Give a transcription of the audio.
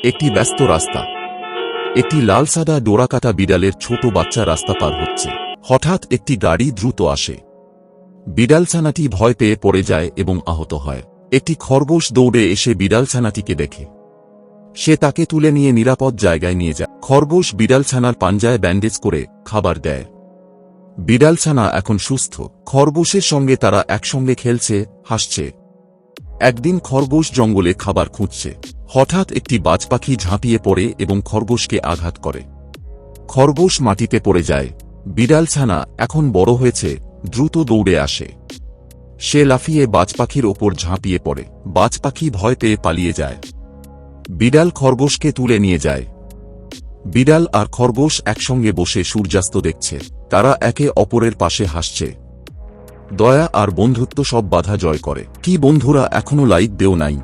একটি ব্যস্ত রাস্তা। একটি লাল সাদা ডোরাকাটা বিড়ালের ছোট বাচ্চা রাস্তা পার হচ্ছে। হঠাৎ একটি গাড়ি দ্রুত আসে। বিড়ালছানাটি ভয় পেয়ে পড়ে যায় এবং আহত হয়। একটি খরগোশ দৌড়ে এসে বিড়ালছানাটিকে দেখে। সে তাকে তুলে নিয়ে নিরাপদ জায়গায় নিয়ে যায়। খরগোশ বিড়ালছানার পাঞ্জায় ব্যান্ডেজ করে খাবার দেয়। বিড়ালছানা এখন সুস্থ। খরগোশের সঙ্গে তারা একসঙ্গে খেলছে, হাসছে। একদিন খরগোশ জঙ্গলে খাবার খুঁজছে। হঠাৎ একটি বাজপাখি ঝাঁপিয়ে পড়ে এবং খরগোশকে আঘাত করে। খরগোশ মাটিতে পড়ে যায়। বিড়ালছানা এখন বড় হয়েছে, দ্রুত দৌড়ে আসে। সে লাফিয়ে বাজপাখির ওপর ঝাঁপিয়ে পড়ে। বাজপাখি ভয় পেয়ে পালিয়ে যায়। বিড়াল খরগোশকে তুলে নিয়ে যায়। বিড়াল আর খরগোশ একসঙ্গে বসে সূর্যাস্ত দেখছে। তারা একে অপরের পাশে হাসছে। দয়া আর বন্ধুত্ব সব বাধা জয় করে। কি বন্ধুরা, এখনো লাইক দেও নাই?